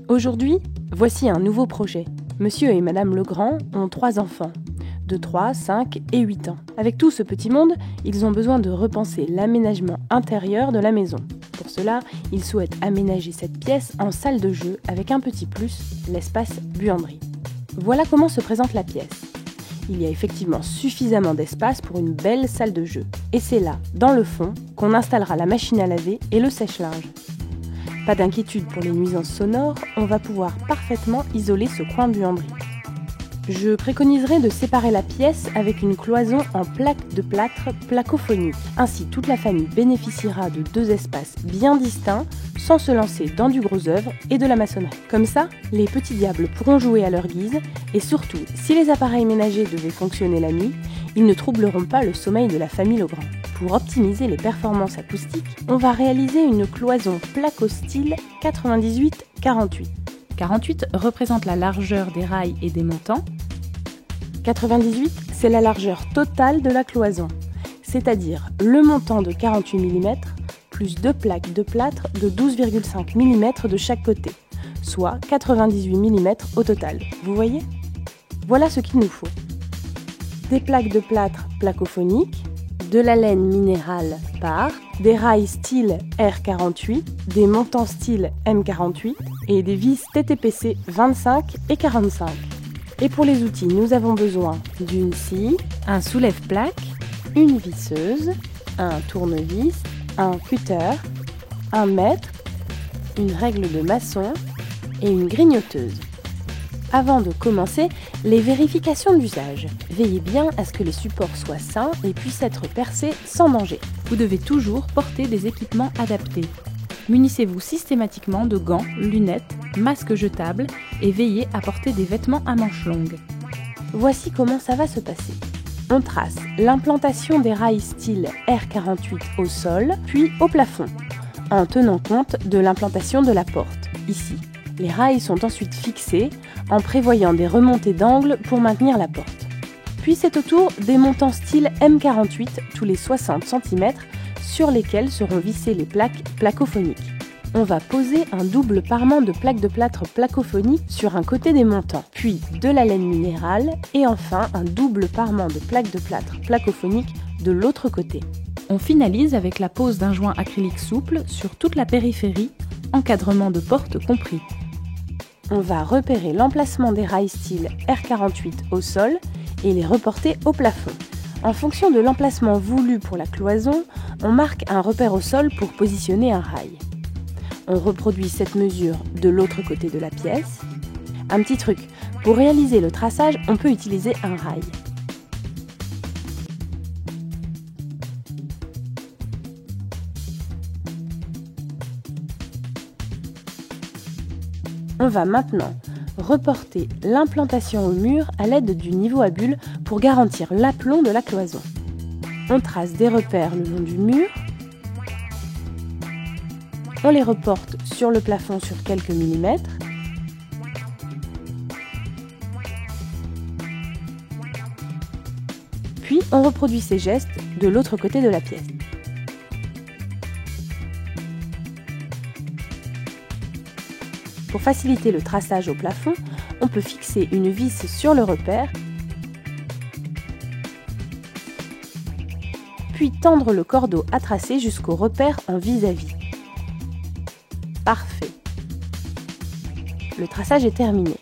Aujourd'hui, voici un nouveau projet. Monsieur et Madame Legrand ont 3 enfants, de 3, 5 et 8 ans. Avec tout ce petit monde, ils ont besoin de repenser l'aménagement intérieur de la maison. Pour cela, ils souhaitent aménager cette pièce en salle de jeu avec un petit plus, l'espace buanderie. Voilà comment se présente la pièce. Il y a effectivement suffisamment d'espace pour une belle salle de jeu. Et c'est là, dans le fond, qu'on installera la machine à laver et le sèche-linge. Pas d'inquiétude pour les nuisances sonores, on va pouvoir parfaitement isoler ce coin buanderie. Je préconiserai de séparer la pièce avec une cloison en plaque de plâtre placophonique. Ainsi, toute la famille bénéficiera de 2 espaces bien distincts, sans se lancer dans du gros œuvre et de la maçonnerie. Comme ça, les petits diables pourront jouer à leur guise, et surtout, si les appareils ménagers devaient fonctionner la nuit, ils ne troubleront pas le sommeil de la famille Legrand. Pour optimiser les performances acoustiques, on va réaliser une cloison placo-style 98-48. 48 représente la largeur des rails et des montants. 98, c'est la largeur totale de la cloison, c'est-à-dire le montant de 48 mm plus 2 plaques de plâtre de 12,5 mm de chaque côté, soit 98 mm au total. Vous voyez ? Voilà ce qu'il nous faut. Des plaques de plâtre placophoniques, de la laine minérale par, des rails style R48, des montants style M48 et des vis TTPC 25 et 45. Et pour les outils, nous avons besoin d'une scie, Un soulève-plaque, une visseuse, un tournevis, un cutter, un mètre, une règle de maçon et une grignoteuse. Avant de commencer, les vérifications d'usage. Veillez bien à ce que les supports soient sains et puissent être percés sans danger. vous devez toujours porter des équipements adaptés. Munissez-vous systématiquement de gants, lunettes, masques jetables et veillez à porter des vêtements à manches longues. Voici comment ça va se passer. On trace l'implantation des rails style R48 au sol, puis au plafond, en tenant compte de l'implantation de la porte, ici. Les rails sont ensuite fixés, en prévoyant des remontées d'angle pour maintenir la porte. Puis c'est au tour des montants style M48 tous les 60 cm sur lesquels seront vissées les plaques placophoniques. On va poser un double parement de plaques de plâtre placophonique sur un côté des montants, puis de la laine minérale et enfin un double parement de plaques de plâtre placophonique de l'autre côté. On finalise avec la pose d'un joint acrylique souple sur toute la périphérie, encadrement de porte compris. On va repérer l'emplacement des rails style R48 au sol et les reporter au plafond. En fonction de l'emplacement voulu pour la cloison, on marque un repère au sol pour positionner un rail. On reproduit cette mesure de l'autre côté de la pièce. Un petit truc, pour réaliser le traçage, on peut utiliser un rail. On va maintenant reporter l'implantation au mur à l'aide du niveau à bulles pour garantir l'aplomb de la cloison. On trace des repères le long du mur. On les reporte sur le plafond sur quelques millimètres. Puis on reproduit ces gestes de l'autre côté de la pièce. Pour faciliter le traçage au plafond, on peut fixer une vis sur le repère, puis tendre le cordeau à tracer jusqu'au repère en vis-à-vis. Parfait. Le traçage est terminé.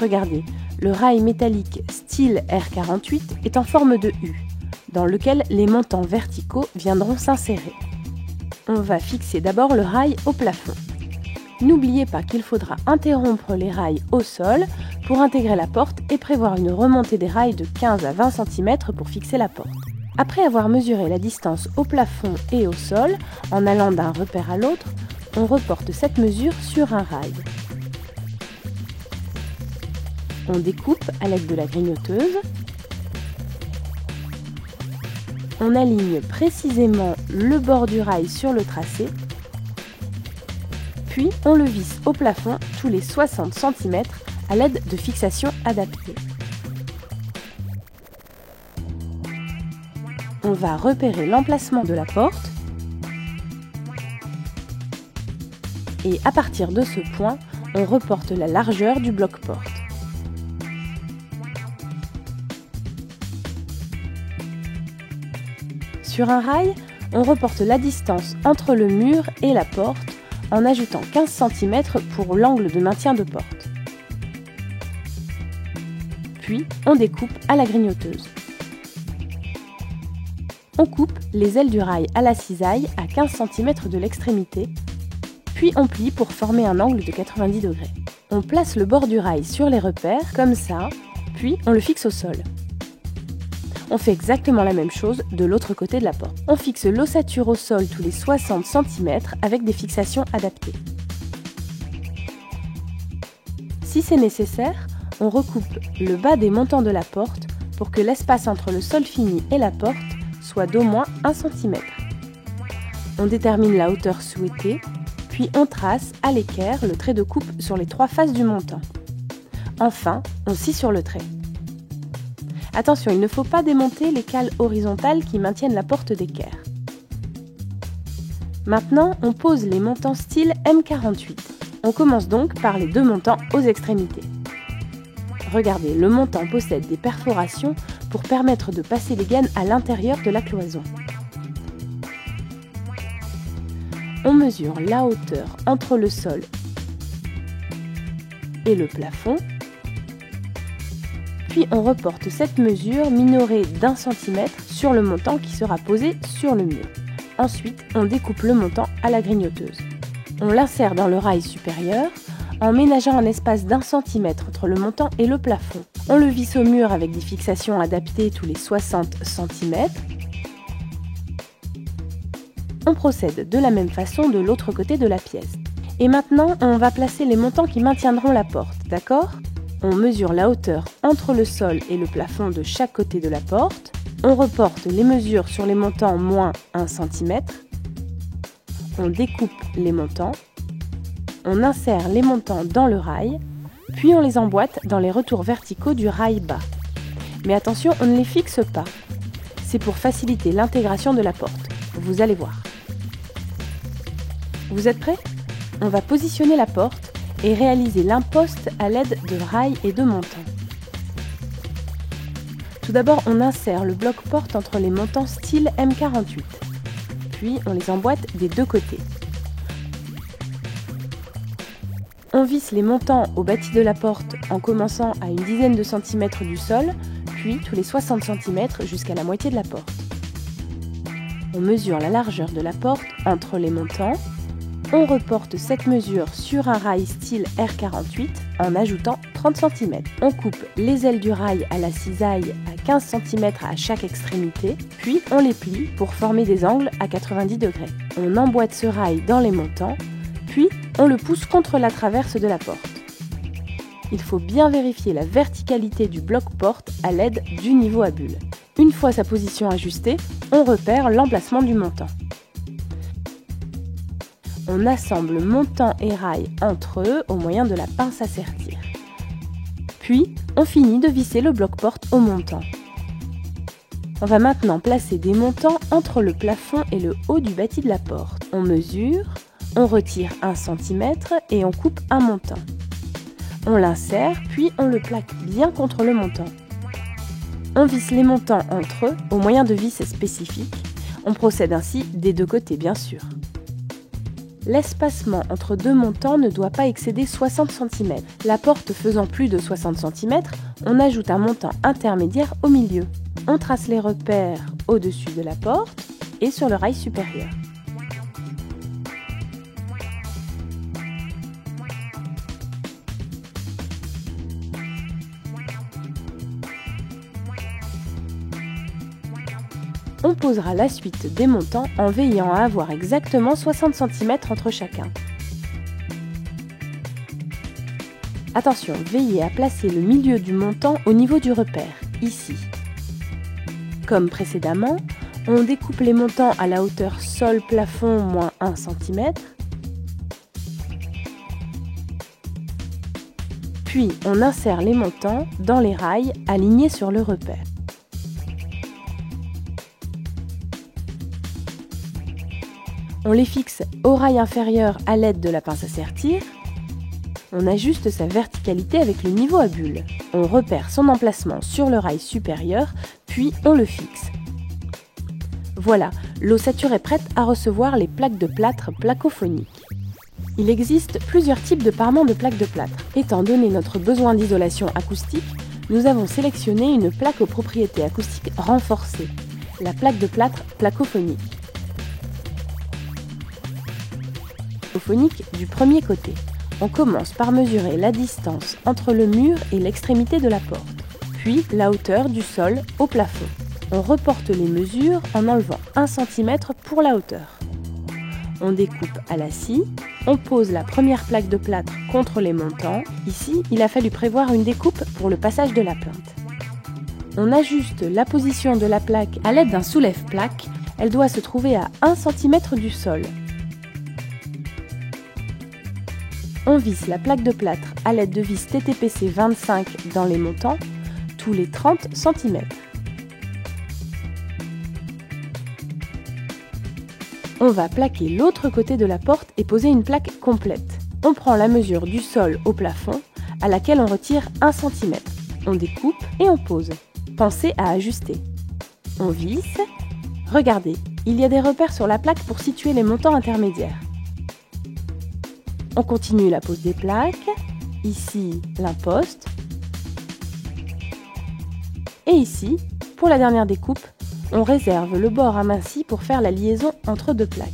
Regardez, le rail métallique style R48 est en forme de U, dans lequel les montants verticaux viendront s'insérer. On va fixer d'abord le rail au plafond. N'oubliez pas qu'il faudra interrompre les rails au sol pour intégrer la porte et prévoir une remontée des rails de 15 à 20 cm pour fixer la porte. Après avoir mesuré la distance au plafond et au sol, en allant d'un repère à l'autre, on reporte cette mesure sur un rail. On découpe à l'aide de la grignoteuse. On aligne précisément le bord du rail sur le tracé, puis on le visse au plafond tous les 60 cm à l'aide de fixations adaptées. On va repérer l'emplacement de la porte Et à partir de ce point, on reporte la largeur du bloc-porte. Sur un rail, on reporte la distance entre le mur et la porte en ajoutant 15 cm pour l'angle de maintien de porte. Puis, on découpe à la grignoteuse. On coupe les ailes du rail à la cisaille à 15 cm de l'extrémité, puis on plie pour former un angle de 90 degrés. On place le bord du rail sur les repères, comme ça, puis on le fixe au sol. On fait exactement la même chose de l'autre côté de la porte. On fixe l'ossature au sol tous les 60 cm avec des fixations adaptées. Si c'est nécessaire, on recoupe le bas des montants de la porte pour que l'espace entre le sol fini et la porte soit d'au moins 1 cm. On détermine la hauteur souhaitée, puis on trace à l'équerre le trait de coupe sur les 3 faces du montant. Enfin, on scie sur le trait. Attention, il ne faut pas démonter les cales horizontales qui maintiennent la porte d'équerre. Maintenant, on pose les montants style M48. On commence donc par les 2 montants aux extrémités. Regardez, le montant possède des perforations pour permettre de passer les gaines à l'intérieur de la cloison. On mesure la hauteur entre le sol et le plafond. Puis on reporte cette mesure minorée d'1 cm sur le montant qui sera posé sur le mur. Ensuite, on découpe le montant à la grignoteuse. On l'insère dans le rail supérieur en ménageant un espace d'1 cm entre le montant et le plafond. On le visse au mur avec des fixations adaptées tous les 60 cm. On procède de la même façon de l'autre côté de la pièce. Et maintenant, on va placer les montants qui maintiendront la porte, d'accord ? On mesure la hauteur entre le sol et le plafond de chaque côté de la porte. On reporte les mesures sur les montants moins 1 cm. On découpe les montants. On insère les montants dans le rail, puis on les emboîte dans les retours verticaux du rail bas. Mais attention, on ne les fixe pas. C'est pour faciliter l'intégration de la porte. Vous allez voir. Vous êtes prêts ? On va positionner la porte et réaliser l'imposte à l'aide de rails et de montants. Tout d'abord, on insère le bloc-porte entre les montants style M48. Puis, on les emboîte des 2 côtés. On visse les montants au bâti de la porte en commençant à une dizaine de centimètres du sol, puis tous les 60 cm jusqu'à la moitié de la porte. On mesure la largeur de la porte entre les montants. On reporte cette mesure sur un rail style R48 en ajoutant 30 cm. On coupe les ailes du rail à la cisaille à 15 cm à chaque extrémité, puis on les plie pour former des angles à 90 degrés. On emboîte ce rail dans les montants, puis on le pousse contre la traverse de la porte. Il faut bien vérifier la verticalité du bloc-porte à l'aide du niveau à bulle. Une fois sa position ajustée, on repère l'emplacement du montant. On assemble montant et rail entre eux au moyen de la pince à sertir. Puis, on finit de visser le bloc-porte au montant. On va maintenant placer des montants entre le plafond et le haut du bâti de la porte. On mesure, on retire 1 cm et on coupe un montant. On l'insère, puis on le plaque bien contre le montant. On visse les montants entre eux au moyen de vis spécifiques. On procède ainsi des 2 côtés, bien sûr. L'espacement entre 2 montants ne doit pas excéder 60 cm. La porte faisant plus de 60 cm, on ajoute un montant intermédiaire au milieu. On trace les repères au-dessus de la porte et sur le rail supérieur. On posera la suite des montants en veillant à avoir exactement 60 cm entre chacun. Attention, veillez à placer le milieu du montant au niveau du repère, ici. Comme précédemment, on découpe les montants à la hauteur sol-plafond moins 1 cm. Puis on insère les montants dans les rails alignés sur le repère. On les fixe au rail inférieur à l'aide de la pince à sertir. On ajuste sa verticalité avec le niveau à bulle. On repère son emplacement sur le rail supérieur, puis on le fixe. Voilà, l'ossature est prête à recevoir les plaques de plâtre placophoniques. Il existe plusieurs types de parements de plaques de plâtre. Étant donné notre besoin d'isolation acoustique, nous avons sélectionné une plaque aux propriétés acoustiques renforcées, la plaque de plâtre placophonique. Du premier côté. On commence par mesurer la distance entre le mur et l'extrémité de la porte, puis la hauteur du sol au plafond. On reporte les mesures en enlevant 1 cm pour la hauteur. On découpe à la scie, on pose la première plaque de plâtre contre les montants. Ici, il a fallu prévoir une découpe pour le passage de la plinthe. On ajuste la position de la plaque à l'aide d'un soulève-plaque. Elle doit se trouver à 1 cm du sol. On visse la plaque de plâtre à l'aide de vis TTPC 25 dans les montants, tous les 30 cm. On va plaquer l'autre côté de la porte et poser une plaque complète. On prend la mesure du sol au plafond, à laquelle on retire 1 cm. On découpe et on pose. Pensez à ajuster. On visse. Regardez, il y a des repères sur la plaque pour situer les montants intermédiaires. On continue la pose des plaques. Ici, l'imposte. Et ici, pour la dernière découpe, on réserve le bord aminci pour faire la liaison entre deux plaques.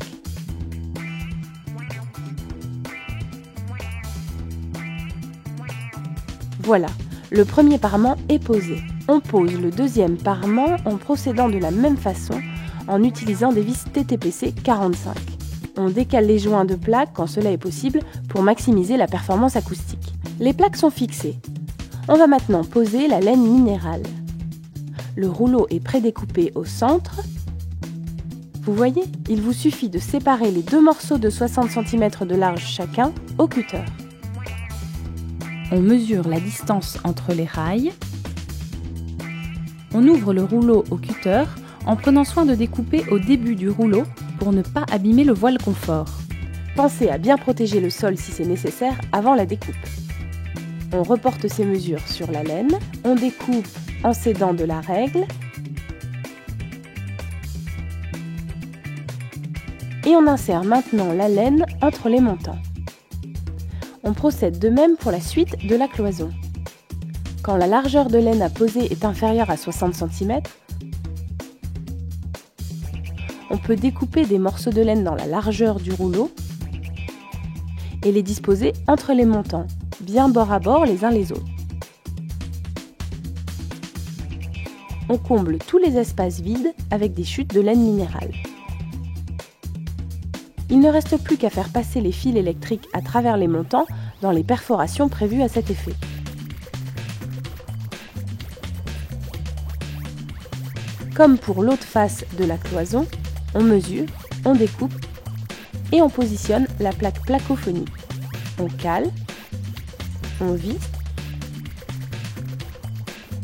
Voilà, le premier parement est posé. On pose le deuxième parement en procédant de la même façon en utilisant des vis TTPC 45. On décale les joints de plaques quand cela est possible pour maximiser la performance acoustique. Les plaques sont fixées. On va maintenant poser la laine minérale. Le rouleau est prédécoupé au centre. Vous voyez, il vous suffit de séparer les deux morceaux de 60 cm de large chacun au cutter. On mesure la distance entre les rails. On ouvre le rouleau au cutter en prenant soin de découper au début du rouleau pour ne pas abîmer le voile confort. Pensez à bien protéger le sol si c'est nécessaire avant la découpe. On reporte ces mesures sur la laine, on découpe en s'aidant de la règle et on insère maintenant la laine entre les montants. On procède de même pour la suite de la cloison. Quand la largeur de laine à poser est inférieure à 60 cm, on peut découper des morceaux de laine dans la largeur du rouleau et les disposer entre les montants, bien bord à bord les uns les autres. On comble tous les espaces vides avec des chutes de laine minérale. Il ne reste plus qu'à faire passer les fils électriques à travers les montants dans les perforations prévues à cet effet. Comme pour l'autre face de la cloison, on mesure, on découpe et on positionne la plaque placophonique. On cale, on visse.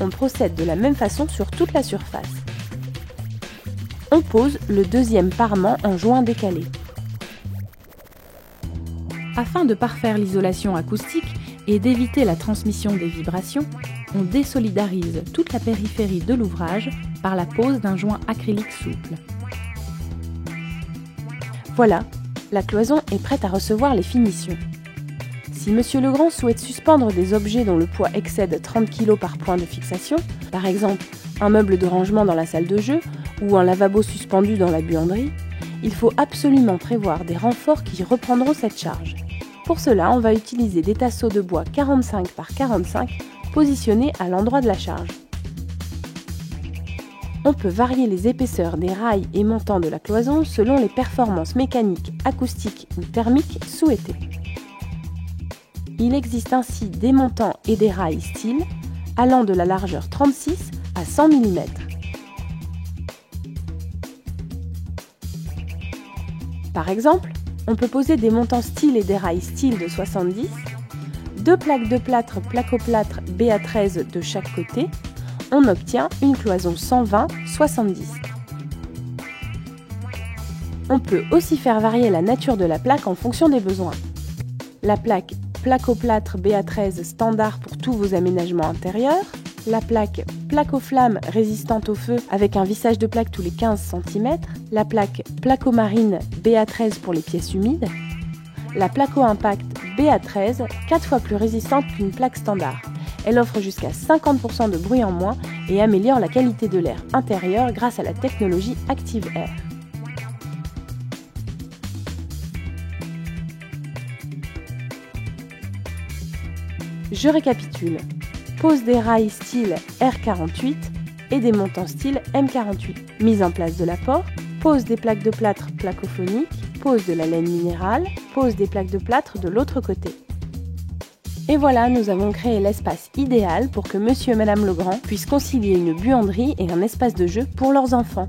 On procède de la même façon sur toute la surface. On pose le deuxième parement en joint décalé. Afin de parfaire l'isolation acoustique et d'éviter la transmission des vibrations, on désolidarise toute la périphérie de l'ouvrage par la pose d'un joint acrylique souple. Voilà, la cloison est prête à recevoir les finitions. Si Monsieur Legrand souhaite suspendre des objets dont le poids excède 30 kg par point de fixation, par exemple un meuble de rangement dans la salle de jeu ou un lavabo suspendu dans la buanderie, il faut absolument prévoir des renforts qui reprendront cette charge. Pour cela, on va utiliser des tasseaux de bois 45 par 45 positionnés à l'endroit de la charge. On peut varier les épaisseurs des rails et montants de la cloison selon les performances mécaniques, acoustiques ou thermiques souhaitées. Il existe ainsi des montants et des rails style allant de la largeur 36 à 100 mm. Par exemple, on peut poser des montants style et des rails style de 70, deux plaques de plâtre placoplâtre BA13 de chaque côté. On obtient une cloison 120-70. On peut aussi faire varier la nature de la plaque en fonction des besoins. La plaque placo-plâtre BA13 standard pour tous vos aménagements intérieurs, la plaque placo-flamme résistante au feu avec un vissage de plaque tous les 15 cm, la plaque placo-marine BA13 pour les pièces humides, la placo-impact BA13, 4 fois plus résistante qu'une plaque standard. Elle offre jusqu'à 50% de bruit en moins et améliore la qualité de l'air intérieur grâce à la technologie Active Air. Je récapitule. Pose des rails style R48 et des montants style M48. Mise en place de l'apport, pose des plaques de plâtre placophoniques, pose de la laine minérale, pose des plaques de plâtre de l'autre côté. Et voilà, nous avons créé l'espace idéal pour que Monsieur et Madame Legrand puissent concilier une buanderie et un espace de jeu pour leurs enfants.